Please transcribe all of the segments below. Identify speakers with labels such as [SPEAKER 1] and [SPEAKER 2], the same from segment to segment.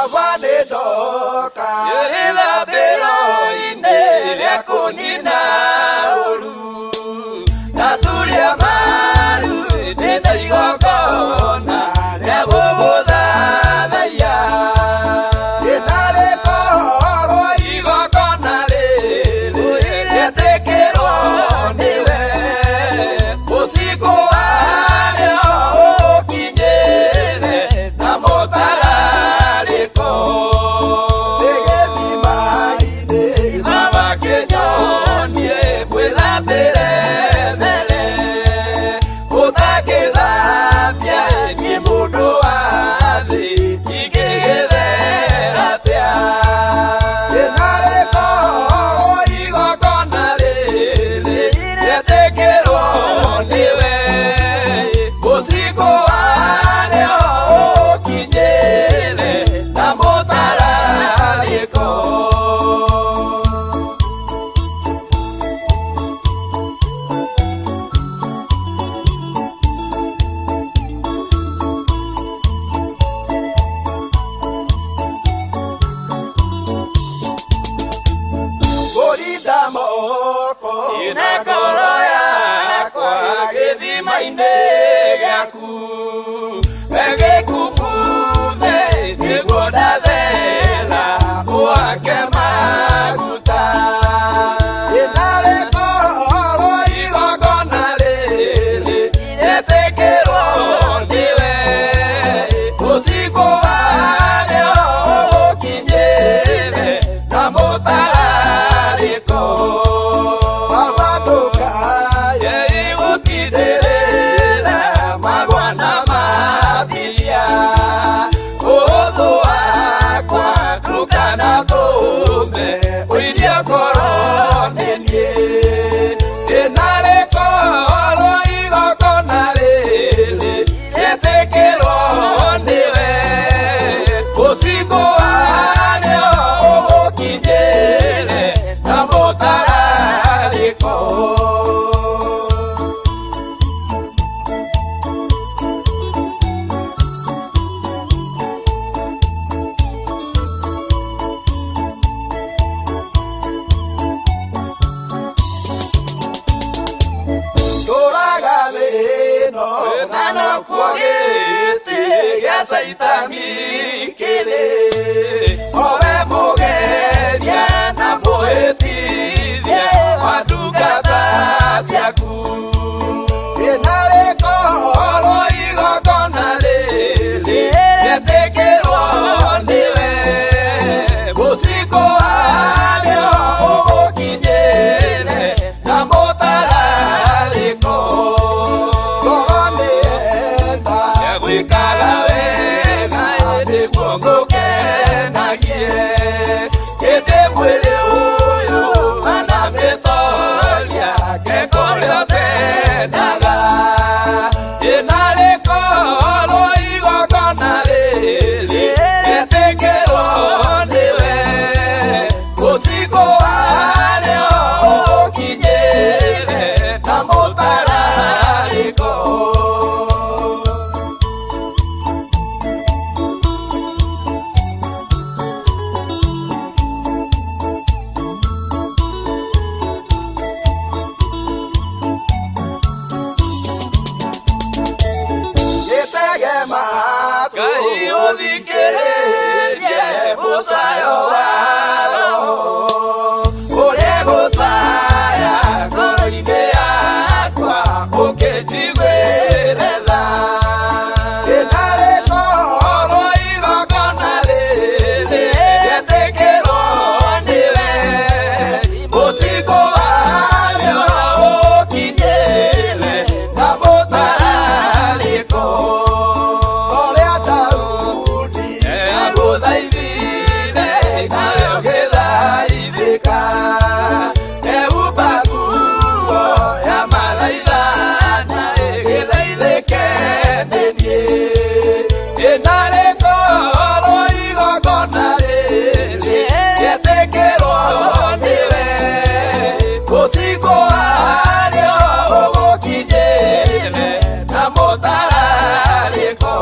[SPEAKER 1] baba nĩ ndoka
[SPEAKER 2] ĩthambĩro-inĩ rĩa kũnina ũru na tũrĩa maru ndĩna igongona rĩa gũgũthathaiya
[SPEAKER 1] rĩnarĩkorwo igongona rĩrĩ rĩetĩkĩrwo nĩwe mũcingo warĩo ũkinyĩre na mũtararĩko rĩgĩthima-inĩ
[SPEAKER 2] baba kĩnyonie mwĩthambĩre mbere ũtakĩthambia nĩ mũndũ wa thĩ ingĩgĩthera atĩa
[SPEAKER 1] rĩnarĩkorwo igongona rĩrĩ
[SPEAKER 2] rĩetĩkĩrwo nĩwe
[SPEAKER 1] mũcingo warĩo ũkinyĩre
[SPEAKER 2] na mũtararĩko
[SPEAKER 1] kũrinda moko
[SPEAKER 2] na ngoro yakwa gĩthima-inĩ gĩaku gĩkumuthe nĩguo ndathera ũhake maguta
[SPEAKER 1] rĩnarĩkorwo igongona rĩrĩ
[SPEAKER 2] rĩetĩkĩrwo nĩwe
[SPEAKER 1] mũcingo warĩo ũkinyĩre
[SPEAKER 2] na mũtararĩko
[SPEAKER 1] baba ndũkaye
[SPEAKER 2] gũkindĩrĩra magwa na mathia ũthũ wakwa ndũkanatũme ũirie ngoro nĩ niĩ
[SPEAKER 1] rĩnarĩkorwo igongona rĩrĩ
[SPEAKER 2] rĩetĩkĩrwo nĩwe
[SPEAKER 1] mũcingo warĩo ũkinyĩre
[SPEAKER 2] na mũtararĩko
[SPEAKER 1] tũraga thĩ ĩno
[SPEAKER 2] na nokuo gĩtĩ gĩa Saitani kĩrĩ
[SPEAKER 1] owe mũgeria
[SPEAKER 2] na mũhĩtithia wa ndungata ciaku
[SPEAKER 1] rĩnarĩkorwo igongona rĩrĩ
[SPEAKER 2] rĩetĩkĩrwo nĩwe
[SPEAKER 1] mũcingo warĩo ũgũkinyĩre
[SPEAKER 2] na mũtararĩko
[SPEAKER 1] ngoro nĩenda
[SPEAKER 2] gwĩkaga wega nĩguo ngũkenagie hĩndĩ mwĩrĩ ũyũ wanamĩtoria ngeko rĩo tendaga
[SPEAKER 1] rĩnarĩkorwo igongona rĩrĩ
[SPEAKER 2] rĩetĩkĩrwo nĩwe
[SPEAKER 1] mũcingo warĩo ũkinyĩre
[SPEAKER 2] na mũtararĩko
[SPEAKER 1] gĩtege matũ
[SPEAKER 2] Ngai ũthikĩrĩrie mũcayo wa roho ũrĩa gũcaya ngoro-inĩ yakwa ũkĩnjiguĩre tha
[SPEAKER 1] rĩnarĩkorwo igongona rĩrĩ
[SPEAKER 2] rĩetĩkĩrwo nĩwe
[SPEAKER 1] mũcingo warĩo
[SPEAKER 2] ũkinyĩre
[SPEAKER 1] na mũtararĩko
[SPEAKER 2] mũtararĩko
[SPEAKER 1] ũrĩa Daudi
[SPEAKER 2] agũthaithire nawe ũgĩthaithĩka ehumba nguo ya mathaithana ĩgĩthaithĩke nĩ niĩ
[SPEAKER 1] rĩnarĩkorwo igongona rĩrĩ
[SPEAKER 2] rĩetĩkĩrwo nĩwe
[SPEAKER 1] mũcingo warĩo ũgũkinyĩre
[SPEAKER 2] na mũtararĩko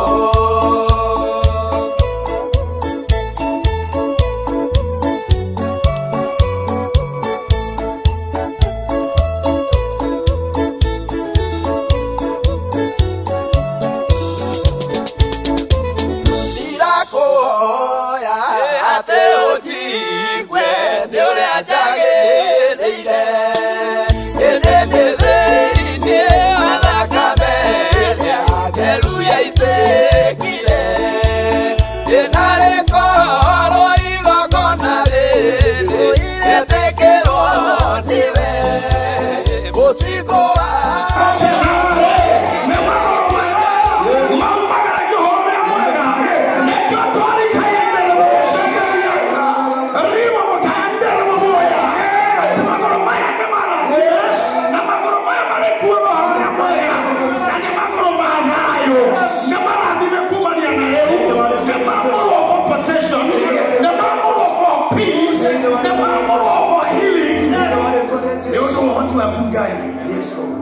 [SPEAKER 2] kuoya ate ujigwe ni uria njagĩrĩire ĩnĩ thĩinĩ wa thakame ĩrĩa theru yaitĩkire ĩna rĩkorwo igongona rĩrĩ rĩetĩkĩrwo nĩwe mũcigo wa
[SPEAKER 3] Yes, Lord.